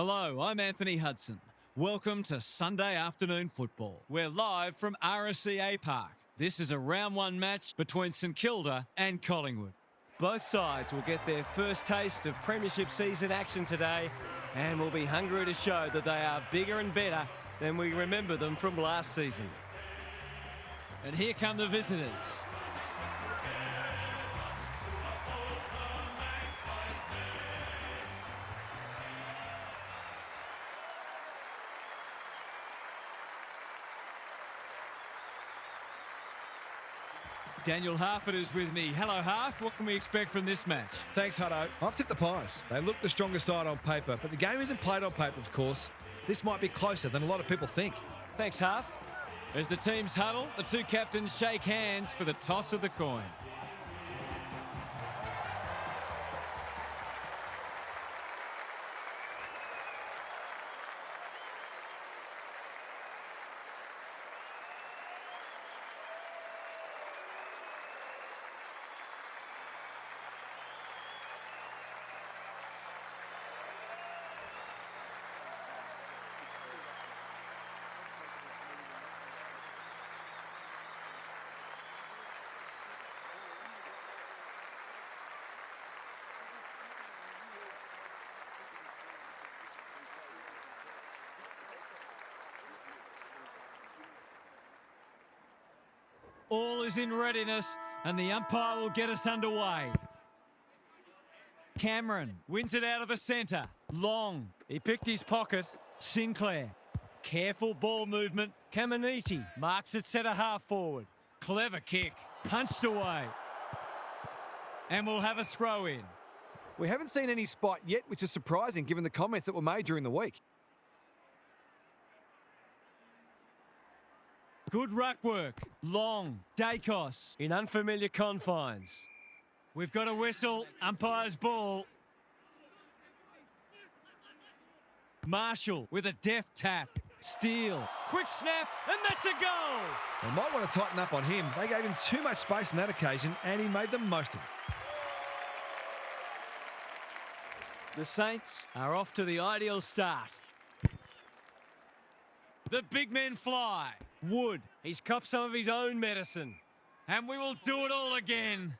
Hello, I'm Anthony Hudson. Welcome to Sunday afternoon football. We're live from RSCA Park. This is a round one match between St Kilda and Collingwood. Both sides will get their first taste of premiership season action today and will be hungry to show that they are bigger and better than we remember them from last season. And here come the visitors. Daniel Harford is with me. Hello, Harf. What can we expect from this match? Thanks, Hutto. I've tipped the Pies. They look the stronger side on paper, but the game isn't played on paper, of course. This might be closer than a lot of people think. Thanks, Harf. As the teams huddle, the two captains shake hands for the toss of the coin. All is in readiness and the umpire will get us underway. Cameron wins it out of the centre. Long. He picked his pocket. Sinclair. Careful ball movement. Caminiti marks it centre half forward. Clever kick. Punched away. And we'll have a throw in. We haven't seen any spot yet, which is surprising given the comments that were made during the week. Good ruck work. Long. Dacos In unfamiliar confines. We've got a whistle. Umpire's ball. Marshall with a deft tap. Steele. Quick snap, and that's a goal. They might want to tighten up on him. They gave him too much space on that occasion, and he made the most of it. The Saints are off to the ideal start. The big men fly. Wood, he's copped some of his own medicine. And we will do it all again.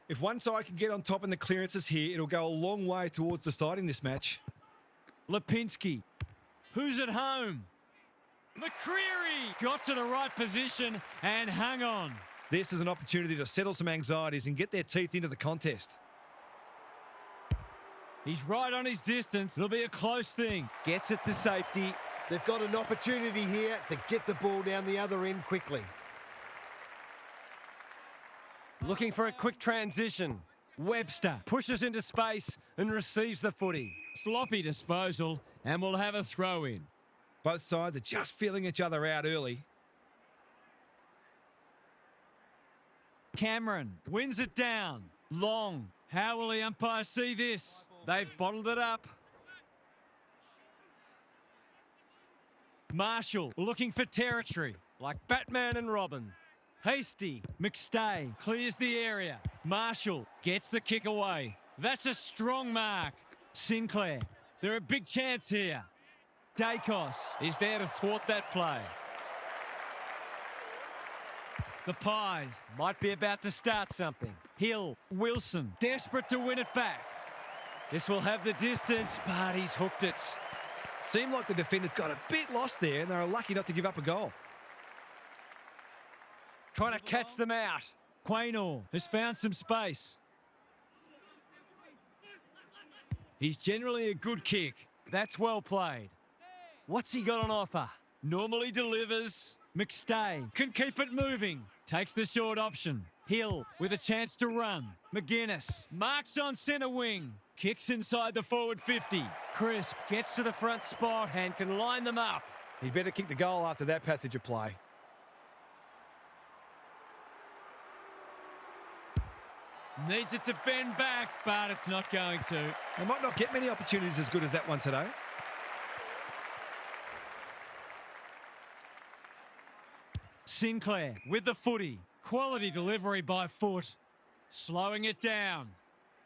If one side can get on top in the clearances here, it'll go a long way towards deciding this match. Lipinski. Who's at home? McCreary got to the right position and hung on. This is an opportunity to settle some anxieties and get their teeth into the contest. He's right on his distance. It'll be a close thing. Gets it to safety. They've got an opportunity here to get the ball down the other end quickly. Looking for a quick transition. Webster pushes into space and receives the footy. Sloppy disposal, and we'll have a throw in. Both sides are just feeling each other out early. Cameron wins it down. Long. How will the umpire see this? They've bottled it up. Marshall looking for territory. Like Batman and Robin. Hasty. McStay clears the area. Marshall gets the kick away. That's a strong mark. Sinclair. They're a big chance here. Dacos is there to thwart that play. The Pies might be about to start something. Hill. Wilson desperate to win it back. This will have the distance, but he's hooked it. Seemed like the defenders got a bit lost there and they were lucky not to give up a goal. Trying to catch them out. Quaynor has found some space. He's generally a good kick. That's well played. What's he got on offer? Normally delivers. McStay can keep it moving. Takes the short option. Hill with a chance to run. McGuinness marks on centre wing. Kicks inside the forward 50. Crisp gets to the front spot and can line them up. He'd better kick the goal after that passage of play. Needs it to bend back, but it's not going to. They might not get many opportunities as good as that one today. Sinclair with the footy. Quality delivery by foot. Slowing it down.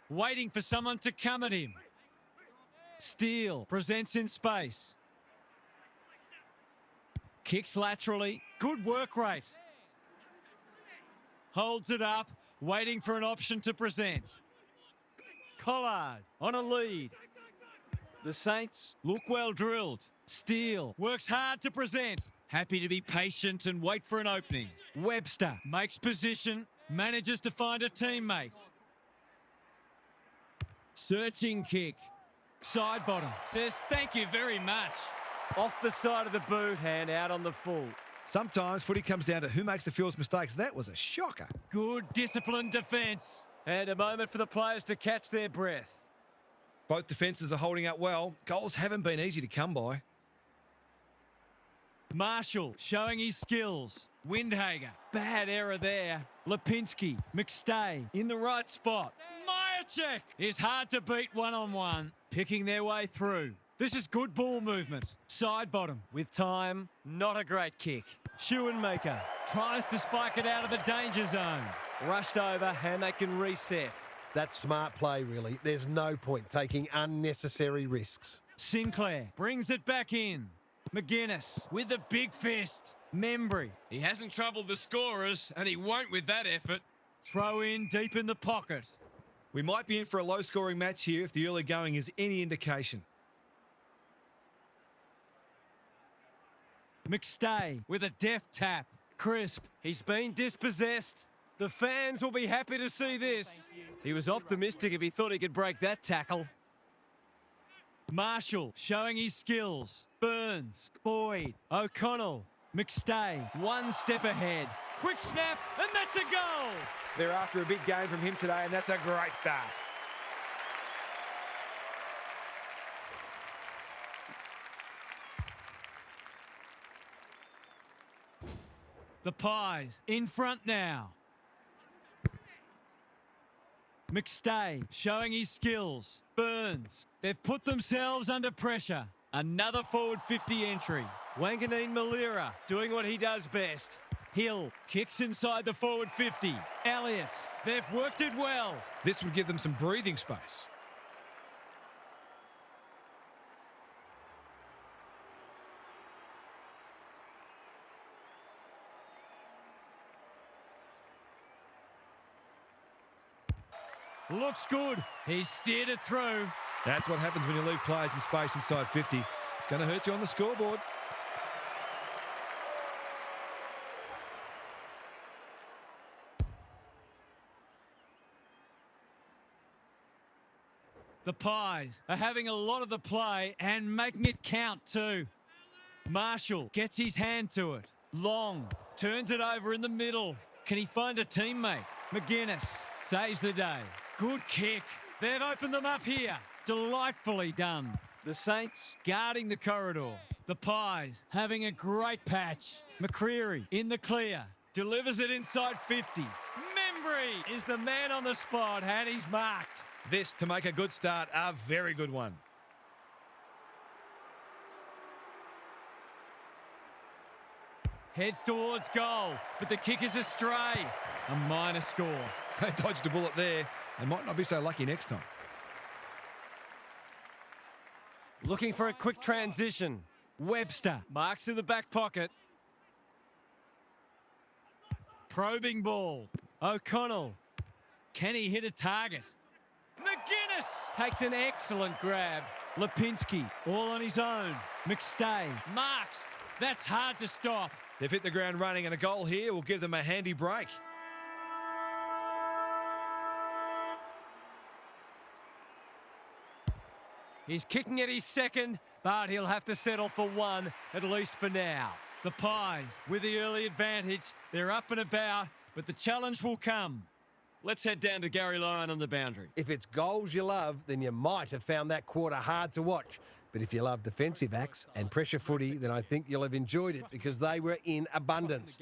Waiting for someone to come at him. Steele presents in space. Kicks laterally. Good work rate. Holds it up, waiting for an option to present. Collard on a lead. The Saints look well drilled. Steele works hard to present. Happy to be patient and wait for an opening. Webster makes position, manages to find a teammate. Searching kick. Side bottom. Says thank you very much. Off the side of the boot and out on the full. Sometimes footy comes down to who makes the fewest mistakes. That was a shocker. Good disciplined defence. And a moment for the players to catch their breath. Both defences are holding up well. Goals haven't been easy to come by. Marshall showing his skills. Windhager. Bad error there. Lipinski. McStay in the right spot. Myercheck is hard to beat one-on-one. Picking their way through. This is good ball movement. Side bottom. With time, not a great kick. Schoenmaker tries to spike it out of the danger zone. Rushed over and they can reset. That's smart play, really. There's no point taking unnecessary risks. Sinclair brings it back in. McGuinness with a big fist. Membry. He hasn't troubled the scorers, and he won't with that effort. Throw in deep in the pocket. We might be in for a low-scoring match here if the early going is any indication. McStay with a deft tap. Crisp. He's been dispossessed. The fans will be happy to see this. He was optimistic if he thought he could break that tackle. Marshall showing his skills. Burns. Boyd. O'Connell. McStay. One step ahead. Quick snap, and that's a goal. They're after a big game from him today, and that's a great start. The Pies in front now. McStay showing his skills. Burns. They've put themselves under pressure. Another forward 50 entry. Wanganeen Malira doing what he does best. Hill kicks inside the forward 50. Elliott. They've worked it well. This would give them some breathing space. Looks good. He's steered it through. That's what happens when you leave players in space inside 50. It's going to hurt you on the scoreboard. The Pies are having a lot of the play and making it count too. Marshall gets his hand to it. Long turns it over in the middle. Can he find a teammate? McGuinness saves the day. Good kick. They've opened them up here. Delightfully done. The Saints guarding the corridor. The Pies having a great patch. McCreary in the clear. Delivers it inside 50. Membry is the man on the spot and he's marked. This, to make a good start, a very good one. Heads towards goal, but the kick is astray. A minor score. They dodged a bullet there. They might not be so lucky next time. Looking for a quick transition. Webster Marks in the back pocket. probing ball. O'Connell. Can he hit a target? McGuinness takes an excellent grab. Lipinski all on his own. McStay marks. That's hard to stop. They've hit the ground running, and a goal here will give them a handy break. He's kicking at his second, but he'll have to settle for one, at least for now. The Pies with the early advantage. They're up and about, but the challenge will come. Let's head down to Gary Lyon on the boundary. If it's goals you love, then you might have found that quarter hard to watch. But if you love defensive acts and pressure footy, then I think you'll have enjoyed it because they were in abundance.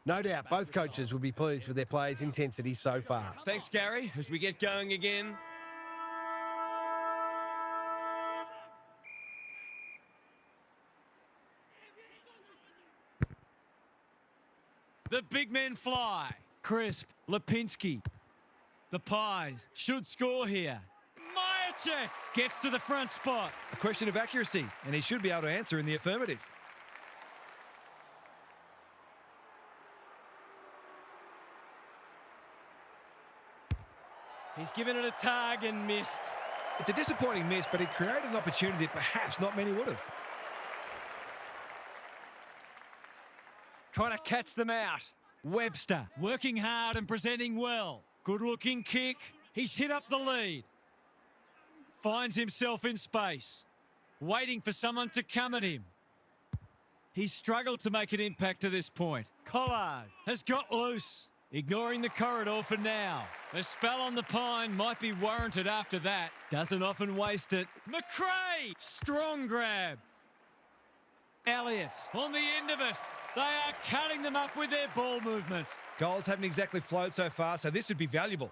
No doubt both coaches will be pleased with their players' intensity so far. Thanks, Gary, as we get going again. The big men fly. Crisp, Lipinski. The Pies should score here. Check. Gets to the front spot. A question of accuracy, and he should be able to answer in the affirmative. He's given it a tug and missed. It's a disappointing miss, but he created an opportunity that perhaps not many would have. Trying to catch them out. Webster working hard and presenting well. Good looking kick. He's hit up the lead. Finds himself in space. Waiting for someone to come at him. He's struggled to make an impact to this point. Collard has got loose. Ignoring the corridor for now. A spell on the pine might be warranted after that. Doesn't often waste it. McRae! Strong grab. Elliott on the end of it. They are cutting them up with their ball movement. Goals haven't exactly flowed so far, so this would be valuable.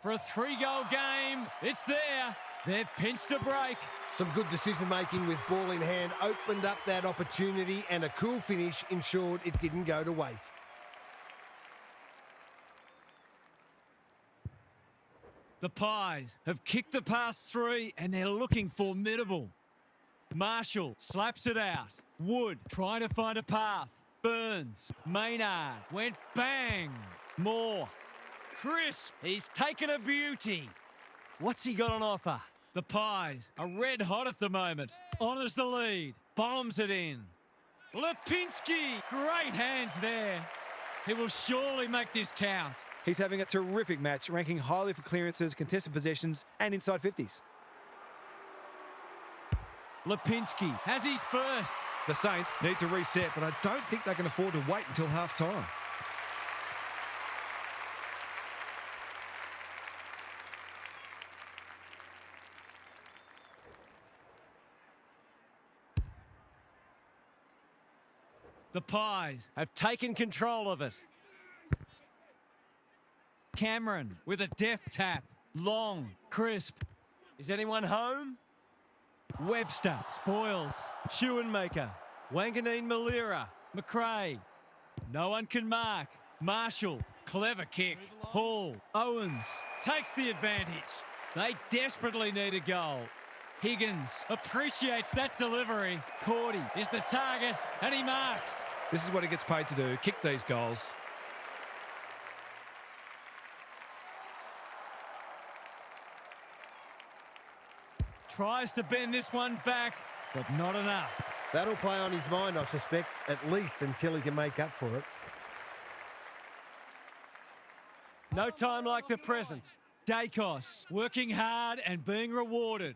For a 3-goal game, it's there. They've pinched a break. Some good decision-making with ball in hand opened up that opportunity, and a cool finish ensured it didn't go to waste. The Pies have kicked the past 3 and they're looking formidable. Marshall slaps it out. Wood trying to find a path. Burns. Maynard went bang. Moore. Crisp. He's taken a beauty. What's he got on offer? The Pies are red hot at the moment. Honours the lead. Bombs it in. Lipinski. Great hands there. He will surely make this count. He's having a terrific match, ranking highly for clearances, contested possessions, and inside 50s. Lipinski has his first. The Saints need to reset, but I don't think they can afford to wait until half-time. The Pies have taken control of it. Cameron with a deft tap. Long, crisp. Is anyone home? Webster spoils. Schoenmaker. Wanganeen Malira. McRae. No one can mark. Marshall. Clever kick. Hall. Owens takes the advantage. They desperately need a goal. Higgins appreciates that delivery. Cordy is the target and he marks. This is what he gets paid to do, kick these goals. Tries to bend this one back, but not enough. That'll play on his mind, I suspect, at least until he can make up for it. No time like the present. Dacos working hard and being rewarded.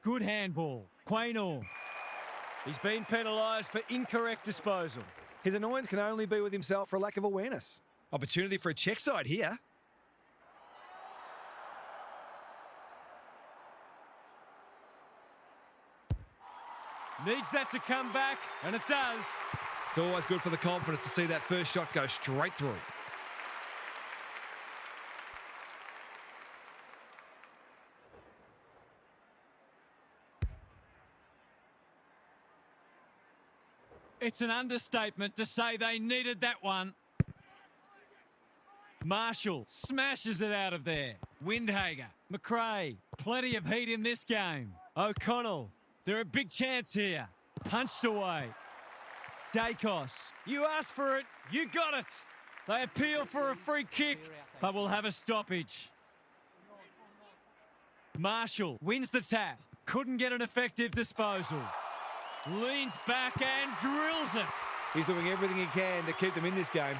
Good handball. Quaynor. He's been penalised for incorrect disposal. His annoyance can only be with himself for a lack of awareness. Opportunity for a check side here. Needs that to come back, and it does. It's always good for the confidence to see that first shot go straight through. It's an understatement to say they needed that one. Marshall smashes it out of there. Windhager, McRae, plenty of heat in this game. O'Connell, they're a big chance here. Punched away. Dacos, you asked for it, you got it. They appeal for a free kick, but will have a stoppage. Marshall wins the tap. Couldn't get an effective disposal. Leans back and drills it. He's doing everything he can to keep them in this game.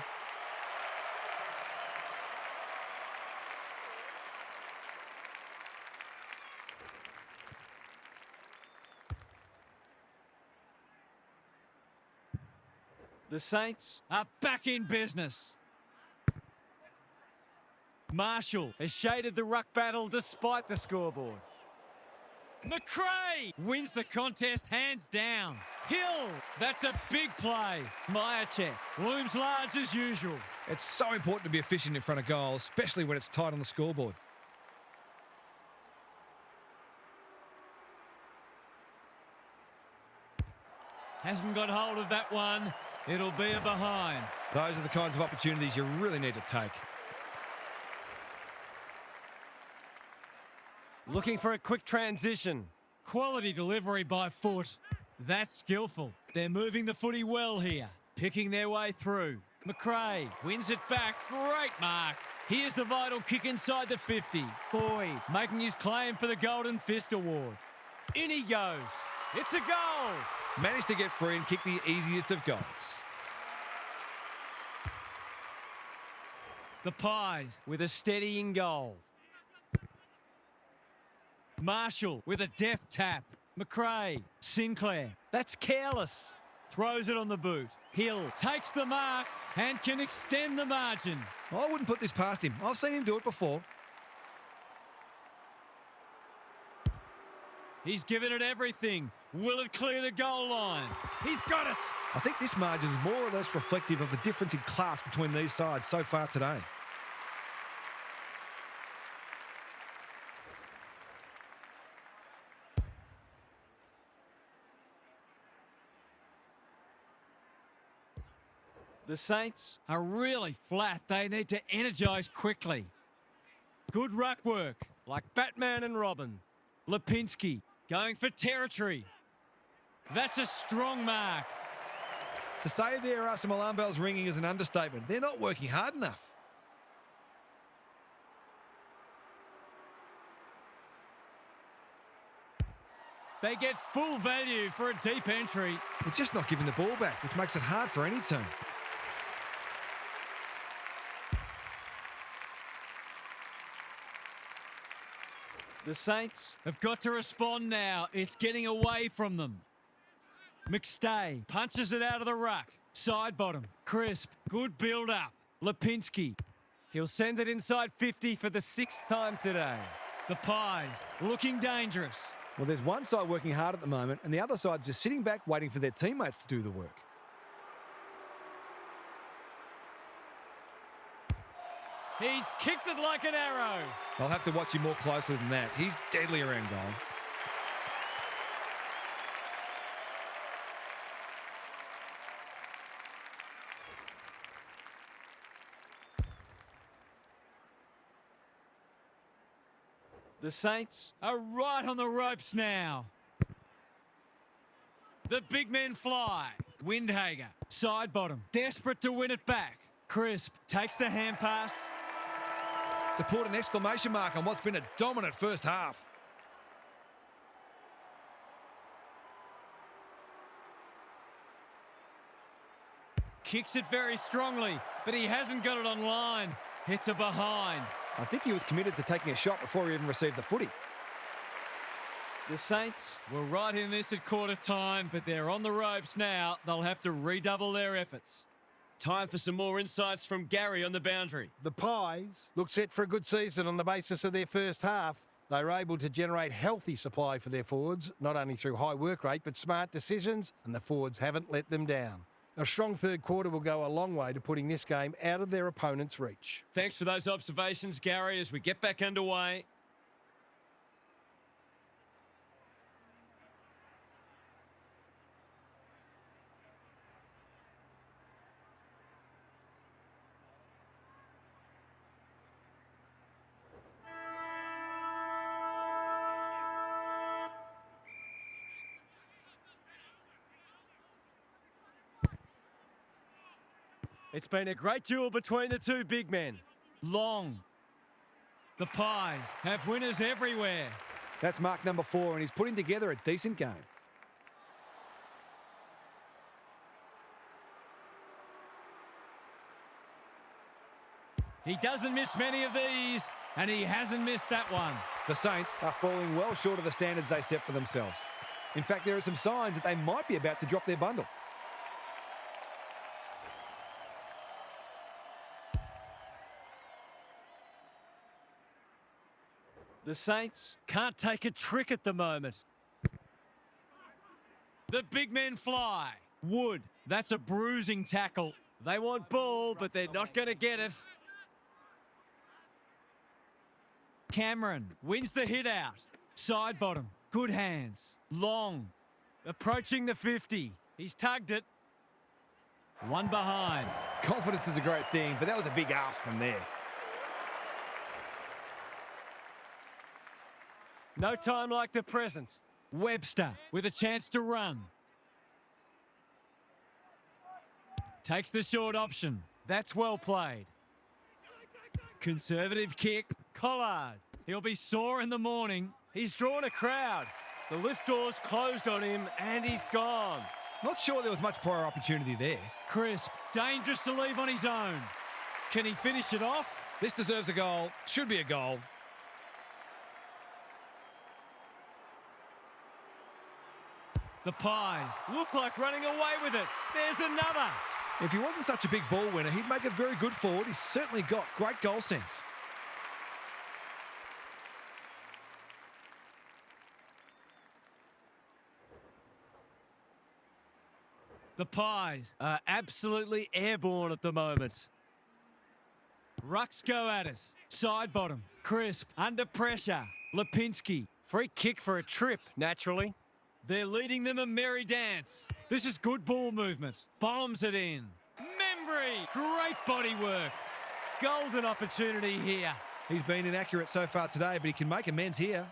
The Saints are back in business. Marshall has shaded the ruck battle despite the scoreboard. McRae wins the contest hands down. Hill, that's a big play. Myercheck looms large as usual. It's so important to be efficient in front of goal, especially when it's tight on the scoreboard. Hasn't got hold of that one. It'll be a behind. Those are the kinds of opportunities you really need to take. Looking for a quick transition. Quality delivery by foot. That's skillful. They're moving the footy well here. Picking their way through. McRae wins it back. Great mark. Here's the vital kick inside the 50. Boyd making his claim for the Golden Fist Award. In he goes. It's a goal. Managed to get free and kick the easiest of goals. The Pies With a steadying goal. Marshall with a deft tap. McRae, Sinclair, that's careless. Throws it on the boot. Hill takes the mark and can extend the margin. I wouldn't put this past him. I've seen him do it before. He's given it everything. Will it clear the goal line? He's got it. I think this margin is more or less reflective of the difference in class between these sides so far today. The Saints Are really flat. They need to energise quickly. Good ruck work. like Batman and Robin. Lipinski going for territory. That's a strong mark. To say there are some alarm bells ringing is an understatement. They're not working hard enough. They get full value for a deep entry. They're just not giving the ball back, which makes it hard for any team. The Saints Have got to respond now. It's getting away from them. McStay punches it out of the ruck. Side bottom. Crisp. Good build up. Lipinski. He'll send it inside 50 for the 6th time today. The Pies looking dangerous. Well, there's one side working hard at the moment, and the other side's just sitting back waiting for their teammates to do the work. He's kicked it like an arrow. I'll have to watch him more closely than that. He's deadly around goal. The Saints Are right on the ropes now. The big men fly. Windhager. Side bottom. Desperate to win it back. Crisp takes the hand pass. To put an exclamation mark on what's been a dominant first half. Kicks it very strongly, but he hasn't got it on line. Hits a behind. I think he was committed to taking a shot before he even received the footy. The Saints We're right in this at quarter time, but they're on the ropes now. They'll have to redouble their efforts. Time for some more insights from Gary on the boundary. The Pies look set for a good season on the basis of their first half. They were able to generate healthy supply for their forwards, not only through high work rate, but smart decisions, and the forwards haven't let them down. A strong third quarter will go a long way to putting this game out of their opponent's reach. Thanks for those observations, Gary, as we get back underway. It's been a great duel between the two big men. Long. The Pies have winners everywhere. That's mark number 4, and he's putting together a decent game. He doesn't miss many of these, and he hasn't missed that one. The Saints are falling well short of the standards they set for themselves. In fact, there are some signs that they might be about to drop their bundle. The Saints Can't take a trick at the moment. The big men fly. Wood, that's a bruising tackle. They want ball, but they're not going to get it. Cameron wins the hit out. Side bottom. Good hands. Long. Approaching the 50. He's tugged it. One behind. Confidence is a great thing, but that was a big ask from there. No time like the present. Webster with a chance to run. Takes the short option. That's well played. Conservative kick. Collard. He'll be sore in the morning. He's drawn a crowd. The lift door's closed on him and he's gone. Not sure there was much prior opportunity there. Crisp. Dangerous to leave on his own. Can he finish it off? This deserves a goal. Should be a goal. The Pies look like running away with it. There's another. If he wasn't such a big ball winner, he'd make a very good forward. He's certainly got great goal sense. The Pies are absolutely airborne at the moment. Rucks go at it. Side bottom. Crisp. Under pressure. Lipinski. Free kick for a trip, naturally. They're leading them a merry dance. This is good ball movement. Bombs it in. Membry. Great body work. Golden opportunity here. He's been inaccurate so far today, but he can make amends here.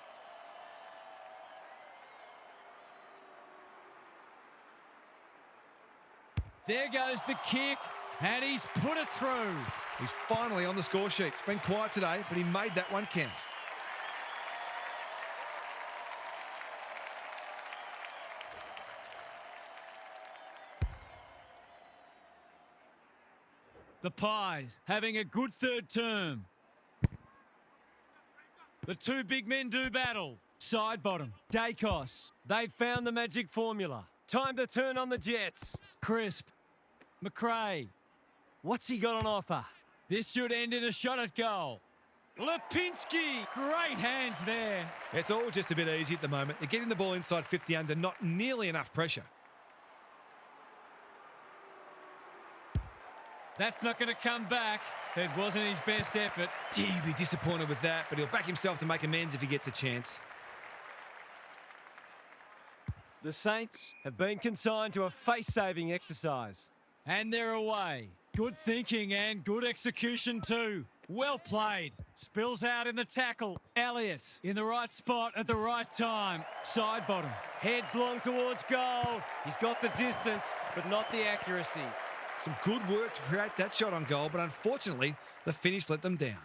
There goes the kick, and he's put it through. He's finally on the score sheet. It's been quiet today, but he made that one count. The Pies having a good third term. The two big men do battle. Side bottom. Dacos. They've found the magic formula. Time to turn on the Jets. Crisp. McRae. What's he got on offer? This should end in a shot at goal. Lipinski. Great hands there. It's all just a bit easy at the moment. They're getting the ball inside 50 under, not nearly enough pressure. That's not going to come back. It wasn't his best effort. Gee, he'd be disappointed with that, but he'll back himself to make amends if he gets a chance. The Saints have been consigned to a face-saving exercise. And they're away. Good thinking and good execution too. Well played. Spills out in the tackle. Elliott in the right spot at the right time. Side bottom. Heads long towards goal. He's got the distance, but not the accuracy. Some good work to create that shot on goal, but unfortunately, the finish let them down.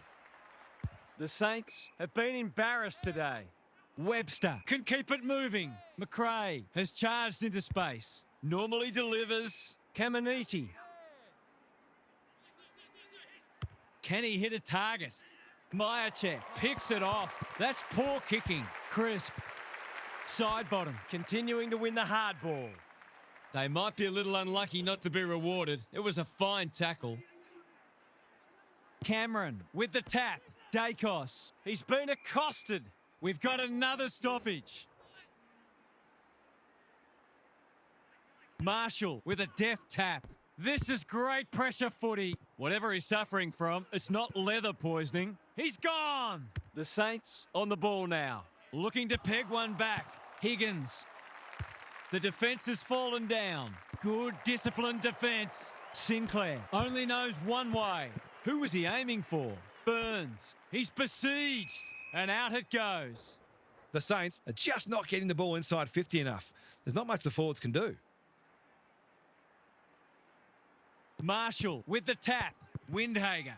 The Saints have been embarrassed today. Webster can keep it moving. McRae has charged into space. Normally delivers. Caminiti. Can he hit a target? Myercheck picks it off. That's poor kicking. Crisp. Side bottom. Continuing to win the hard ball. They might be a little unlucky not to be rewarded. It was a fine tackle. Cameron with the tap. Dacos. He's been accosted. We've got another stoppage. Marshall with a deft tap. This is great pressure footy. Whatever he's suffering from, it's not leather poisoning. He's gone. The Saints on the ball now. Looking to peg one back. Higgins. The defence has fallen down. Good disciplined defence. Sinclair only knows one way. Who was he aiming for? Burns. He's besieged. And out it goes. The Saints are just not getting the ball inside 50 enough. There's not much the forwards can do. Marshall with the tap. Windhager.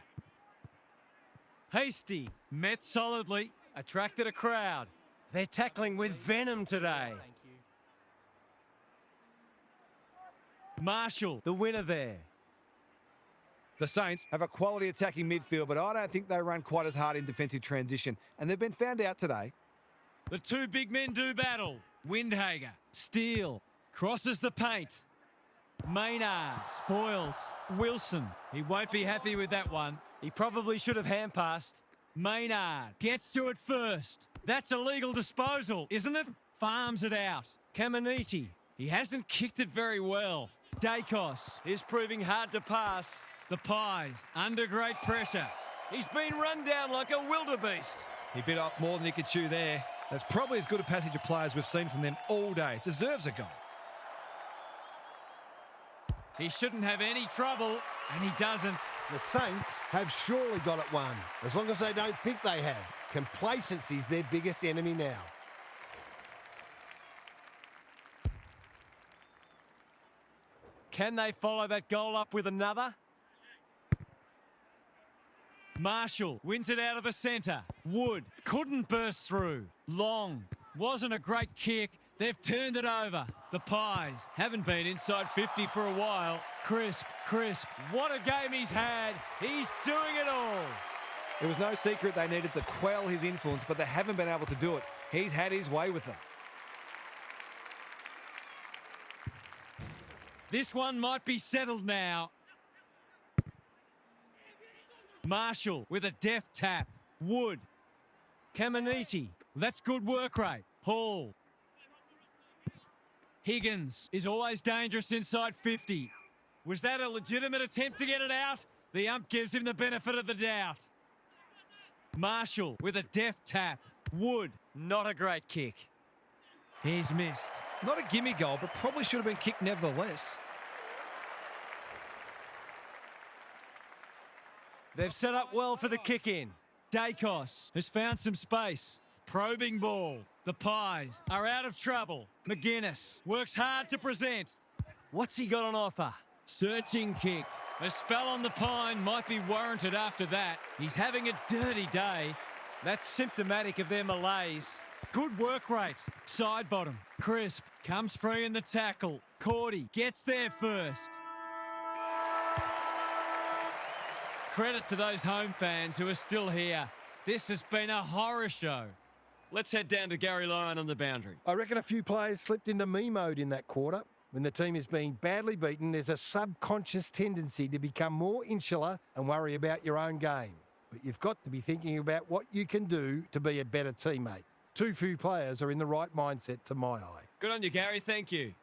Hasty. Met solidly. Attracted a crowd. They're tackling with venom today. Marshall, the winner there. The Saints have a quality attacking midfield, but I don't think they run quite as hard in defensive transition, and they've been found out today. The two big men do battle. Windhager, Steele, crosses the paint. Maynard, spoils. Wilson, he won't be happy with that one. He probably should have hand passed. Maynard gets to it first. That's a legal disposal, isn't it? Farms it out. Caminiti, he hasn't kicked it very well. Dacos is proving hard to pass. The Pies under great pressure. He's been run down like a wildebeest. He bit off more than he could chew there. That's probably as good a passage of play as we've seen from them all day. It deserves a goal. He shouldn't have any trouble, and he doesn't. The Saints have surely got it won, as long as they don't think they have. Complacency's their biggest enemy now. Can they follow that goal up with another? Marshall wins it out of the centre. Wood couldn't burst through. Long wasn't a great kick. They've turned it over. The Pies haven't been inside 50 for a while. Crisp. What a game he's had. He's doing it all. It was no secret they needed to quell his influence, but they haven't been able to do it. He's had his way with them. This one might be settled now. Marshall with a deft tap. Wood. Caminiti. That's good work rate. Hall. Higgins is always dangerous inside 50. Was that a legitimate attempt to get it out? The ump gives him the benefit of the doubt. Marshall with a deft tap. Wood. Not a great kick. He's missed. Not a gimme goal, but probably should have been kicked nevertheless. They've set up well for the kick-in. Dacos has found some space. Probing ball. The Pies are out of trouble. McGuinness works hard to present. What's he got on offer? Searching kick. A spell on the pine might be warranted after that. He's having a dirty day. That's symptomatic of their malaise. Good work rate. Side bottom. Crisp comes free in the tackle. Cordy gets there first. Credit to those home fans who are still here. This has been a horror show. Let's head down to Gary Lyon on the boundary. I reckon a few players slipped into me mode in that quarter. When the team is being badly beaten, there's a subconscious tendency to become more insular and worry about your own game. But you've got to be thinking about what you can do to be a better teammate. Too few players are in the right mindset to my eye. Good on you, Gary. Thank you.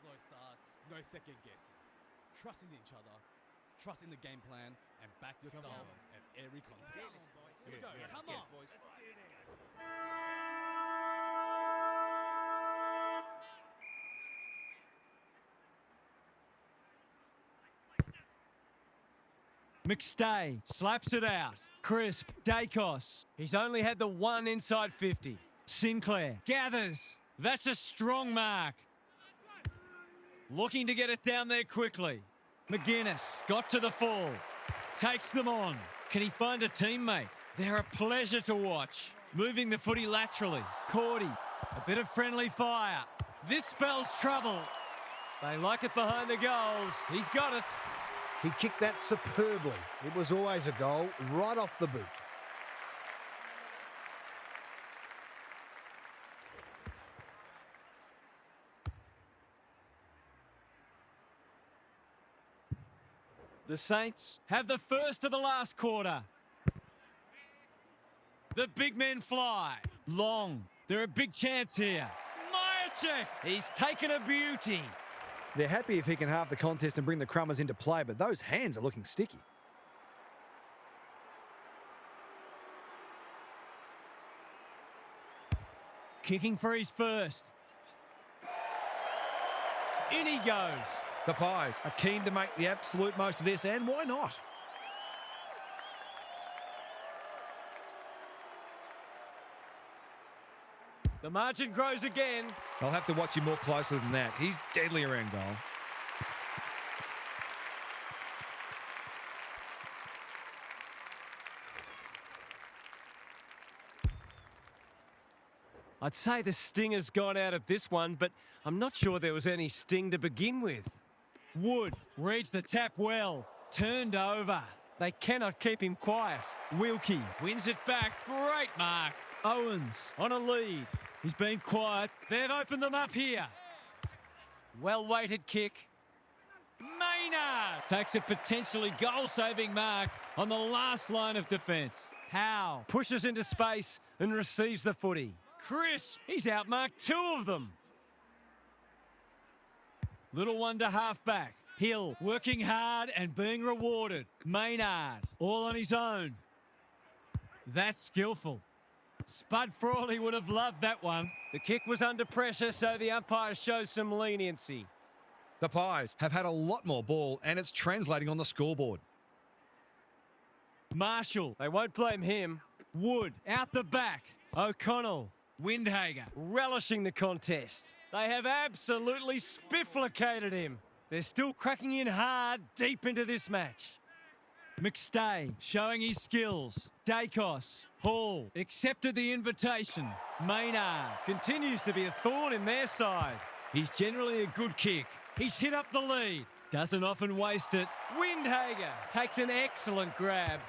slow starts, no second guessing. Trust in each other, trust in the game plan, and back yourself at every contest. Here we go. Come on. McStay slaps it out. Crisp. Dacos. He's only had the one inside 50. Sinclair gathers. That's a strong mark. Looking to get it down there quickly. McGuinness got to the full. Takes them on. Can he find a teammate? They're a pleasure to watch. Moving the footy laterally. Cordy. A bit of friendly fire. This spells trouble. They like it behind the goals. He's got it. He kicked that superbly. It was always a goal, right off the boot. The Saints have the first of the last quarter. The big men fly. Long. They're a big chance here. Myercheck. He's taken a beauty. They're happy if he can halve the contest and bring the Crummers into play, but those hands are looking sticky. Kicking for his first. In he goes. The Pies are keen to make the absolute most of this, and why not? The margin grows again. I'll have to watch him more closely than that. He's deadly around goal. I'd say the sting has gone out of this one, but I'm not sure there was any sting to begin with. Wood reads the tap well. Turned over. They cannot keep him quiet. Wilkie wins it back. Great mark. Owens on a lead. He's been quiet. They've opened them up here. Well-weighted kick. Maynard takes a potentially goal-saving mark on the last line of defence. Howe Pushes into space and receives the footy. Crisp. He's outmarked two of them. Little one to half-back. Hill working hard and being rewarded. Maynard all on his own. That's skillful. Spud Frawley would have loved that one. The kick was under pressure, so the umpire shows some leniency. The Pies have had a lot more ball, and it's translating on the scoreboard. Marshall. They won't blame him. Wood out the back. O'Connell. Windhager. Relishing the contest. They have absolutely spifflicated him. They're still cracking in hard deep into this match. McStay showing his skills. Dacos. Hall accepted the invitation. Maynard continues to be a thorn in their side. He's generally a good kick. He's hit up the lead. Doesn't often waste it. Windhager takes an excellent grab.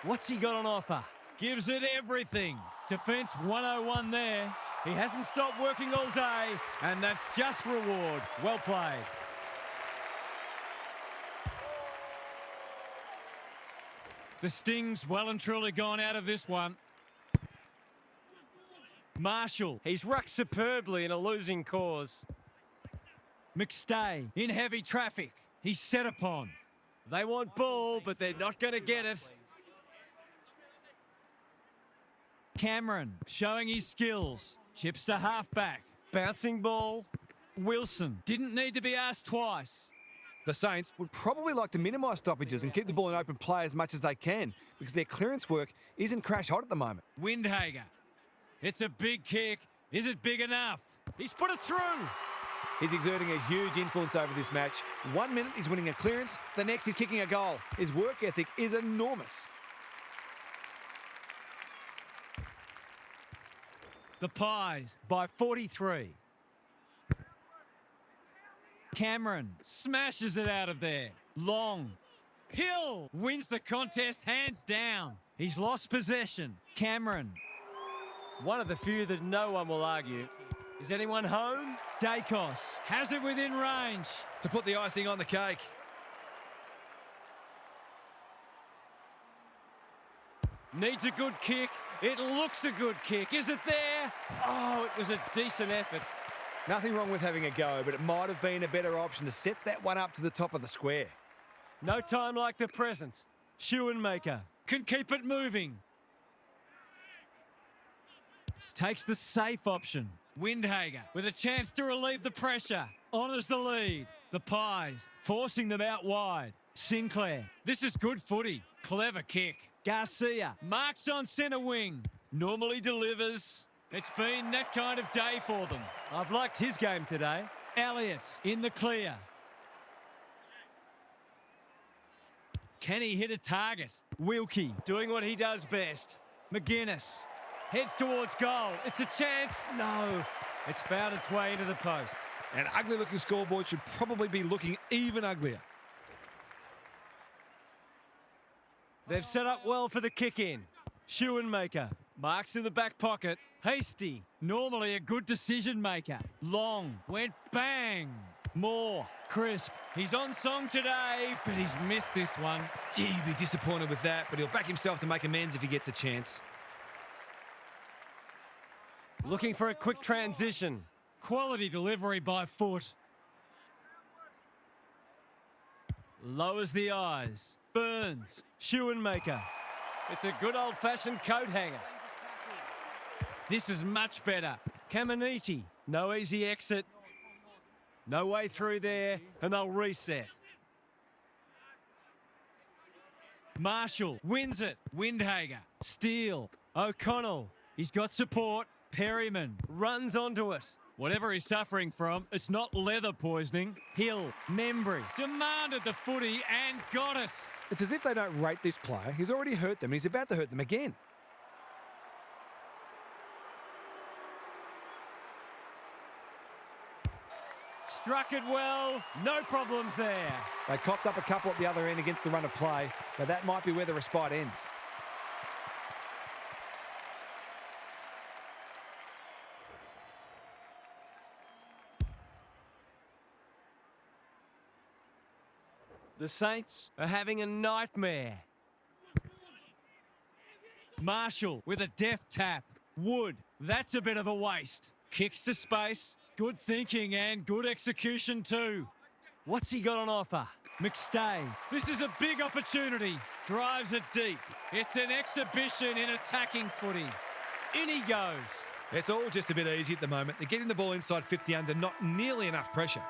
What's he got on offer? Gives it everything. Defence 101 there. He hasn't stopped working all day, and that's just reward. Well played. The sting's well and truly gone out of this one. Marshall. He's rucked superbly in a losing cause. McStay in heavy traffic. He's set upon. They want ball, but they're not going to get it. Cameron showing his skills. Chips to halfback. Bouncing ball. Wilson didn't need to be asked twice. The Saints would probably like to minimise stoppages and keep the ball in open play as much as they can because their clearance work isn't crash hot at the moment. Windhager. It's a big kick. Is it big enough? He's put it through. He's exerting a huge influence over this match. 1 minute he's winning a clearance, the next he's kicking a goal. His work ethic is enormous. The Pies by 43. Cameron smashes it out of there. Long. Hill wins the contest hands down. He's lost possession. Cameron. One of the few that no one will argue. Is anyone home? Dacos has it within range. To put the icing on the cake. Needs a good kick. It looks a good kick. Is it there? Oh, it was a decent effort. Nothing wrong with having a go, but it might have been a better option to set that one up to the top of the square. No time like the present. Schoenmaker Can keep it moving. Takes the safe option. Windhager with a chance to relieve the pressure. Honours the lead. The Pies forcing them out wide. Sinclair. This is good footy. Clever kick. Garcia marks on centre wing. Normally delivers. It's been that kind of day for them. I've liked his game today. Elliott in the clear. Can he hit a target? Wilkie Doing what he does best. McGuinness heads towards goal. It's a chance. No. It's found its way into the post. An ugly-looking scoreboard should probably be looking even uglier. They've set up well for the kick-in. Schoenmaker marks in the back pocket. Hasty. Normally a good decision maker. Long went bang. Moore crisp. He's on song today, but he's missed this one. Gee, he'd be disappointed with that, but he'll back himself to make amends if he gets a chance. Looking for a quick transition. Quality delivery by foot. Lowers the eyes. Burns. Schoenmaker. It's a good old-fashioned coat hanger. This is much better. Caminiti. No easy exit. No way through there, and they'll reset. Marshall wins it. Windhager. Steele. O'Connell. He's got support. Perryman. Runs onto it. Whatever he's suffering from, it's not leather poisoning. Hill. Membry. Demanded the footy and got it. It's as if they don't rate this player. He's already hurt them and he's about to hurt them again. Struck it well. No problems there. They copped up a couple at the other end against the run of play, but that might be where the respite ends. The Saints are having a nightmare. Marshall with a deft tap. Wood. That's a bit of a waste. Kicks to space. Good thinking and good execution too. What's he got on offer? McStay. This is a big opportunity. Drives it deep. It's an exhibition in attacking footy. In he goes. It's all just a bit easy at the moment. They're getting the ball inside 50 under, not nearly enough pressure.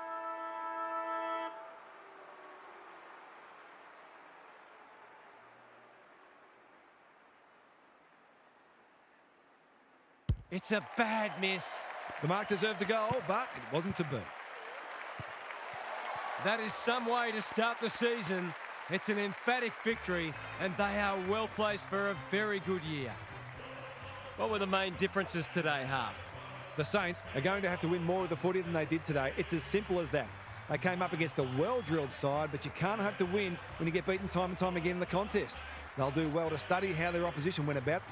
It's a bad miss. The mark deserved a goal, but it wasn't to be. That is some way to start the season. It's an emphatic victory, and they are well placed for a very good year. What were the main differences today, Half? The Saints are going to have to win more of the footy than they did today. It's as simple as that. They came up against a well-drilled side, but you can't hope to win when you get beaten time and time again in the contest. They'll do well to study how their opposition went about